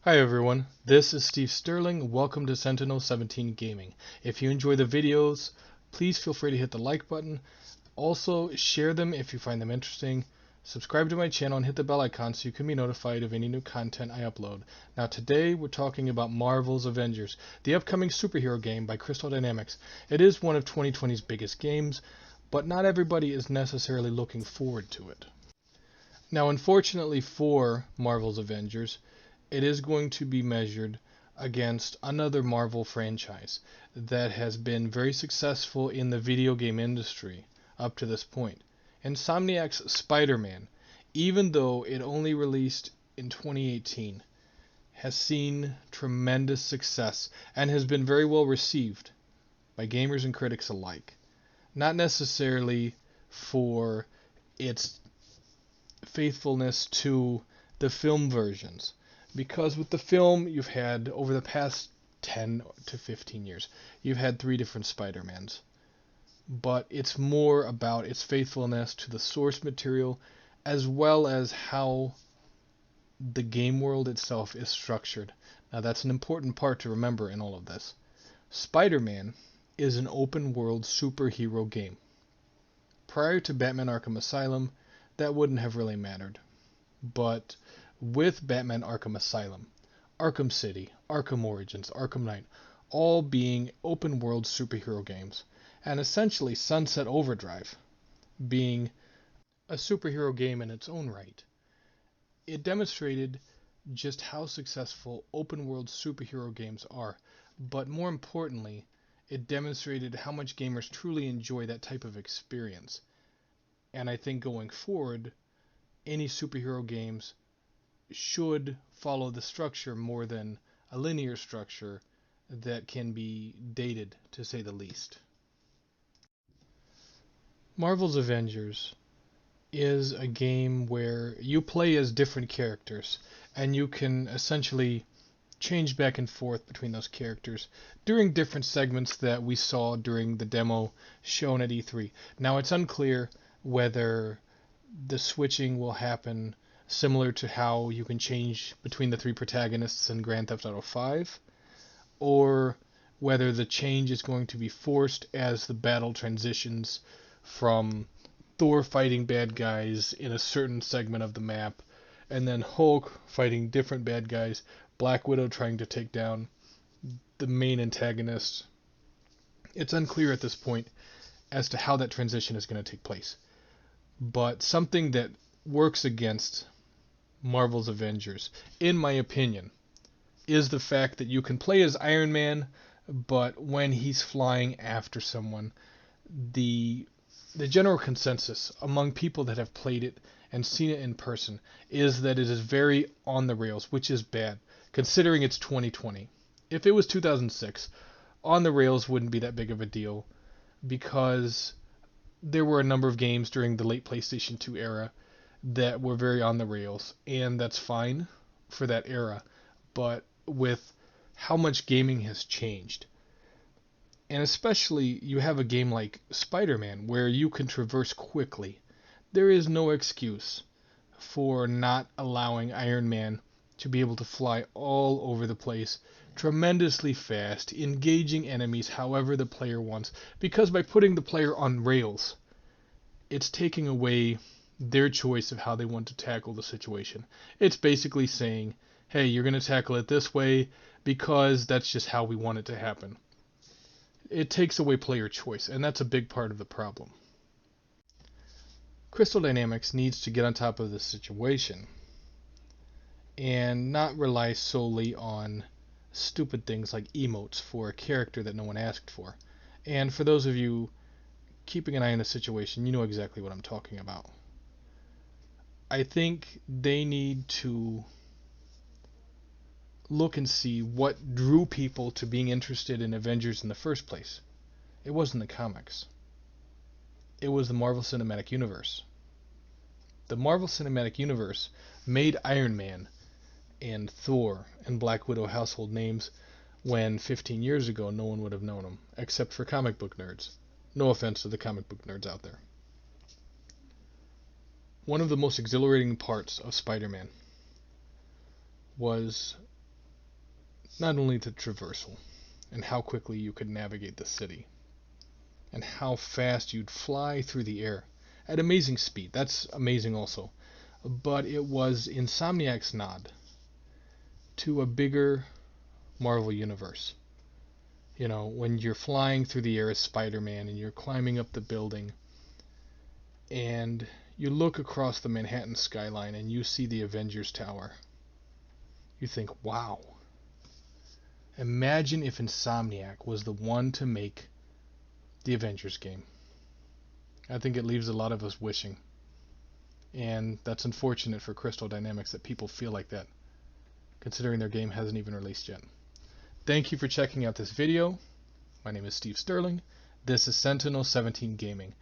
Hi everyone, this is Steve Sterling. Welcome to Sentinel 17 Gaming. If you enjoy the videos, please feel free to hit the like button. Also, share them if you find them interesting. Subscribe to my channel and hit the bell icon so you can be notified of any new content I upload. Now today we're talking about Marvel's Avengers, the upcoming superhero game by Crystal Dynamics. It is one of 2020's biggest games, but not everybody is necessarily looking forward to it. Now unfortunately for Marvel's Avengers, it is going to be measured against another Marvel franchise that has been very successful in the video game industry up to this point. Insomniac's Spider-Man, even though it only released in 2018, has seen tremendous success and has been very well received by gamers and critics alike. Not necessarily for its faithfulness to the film versions, because with the film you've had over the past 10 to 15 years you've had three different Spider-Mans, but it's more about its faithfulness to the source material as well as how the game world itself is structured. Now that's an important part to remember in all of this. Spider-Man is an open world superhero game. Prior to Batman Arkham Asylum, that wouldn't have really mattered. But with Batman Arkham Asylum, Arkham City, Arkham Origins, Arkham Knight, all being open world superhero games, and essentially Sunset Overdrive being a superhero game in its own right, it demonstrated just how successful open world superhero games are, but more importantly, it demonstrated how much gamers truly enjoy that type of experience. And I think going forward, any superhero games should follow the structure more than a linear structure that can be dated, to say the least. Marvel's Avengers is a game where you play as different characters and you can essentially change back and forth between those characters during different segments that we saw during the demo shown at E3. Now it's unclear whether the switching will happen similar to how you can change between the three protagonists in Grand Theft Auto 5, or whether the change is going to be forced as the battle transitions from Thor fighting bad guys in a certain segment of the map, and then Hulk fighting different bad guys, Black Widow trying to take down the main antagonist. It's unclear at this point as to how that transition is going to take place. But something that works against Marvel's Avengers, in my opinion, is the fact that you can play as Iron Man, but when he's flying after someone, the general consensus among people that have played it and seen it in person is that it is very on the rails, which is bad, considering it's 2020. If it was 2006, on the rails wouldn't be that big of a deal, because there were a number of games during the late PlayStation 2 era that were very on the rails, and that's fine for that era. But with how much gaming has changed, and especially you have a game like Spider-Man where you can traverse quickly, there is no excuse for not allowing Iron Man to be able to fly all over the place tremendously fast, engaging enemies however the player wants, because by putting the player on rails, it's taking away their choice of how they want to tackle the situation. It's basically saying, hey, you're going to tackle it this way because that's just how we want it to happen. It takes away player choice, and that's a big part of the problem. Crystal Dynamics needs to get on top of this situation and not rely solely on stupid things like emotes for a character that no one asked for. And for those of you keeping an eye on the situation, you know exactly what I'm talking about. I think they need to look and see what drew people to being interested in Avengers in the first place. It wasn't the comics. It was the Marvel Cinematic Universe. The Marvel Cinematic Universe made Iron Man and Thor and Black Widow household names when 15 years ago no one would have known them, except for comic book nerds. No offense to the comic book nerds out there. One of the most exhilarating parts of Spider-Man was not only the traversal and how quickly you could navigate the city, and how fast you'd fly through the air at amazing speed. That's amazing also. But it was Insomniac's nod to a bigger Marvel universe. You know, when you're flying through the air as Spider-Man and you're climbing up the building and you look across the Manhattan skyline and you see the Avengers Tower, you think, wow. Imagine if Insomniac was the one to make the Avengers game. I think it leaves a lot of us wishing. And that's unfortunate for Crystal Dynamics that people feel like that, considering their game hasn't even released yet. Thank you for checking out this video. My name is Steve Sterling. This is Sentinel 17 Gaming.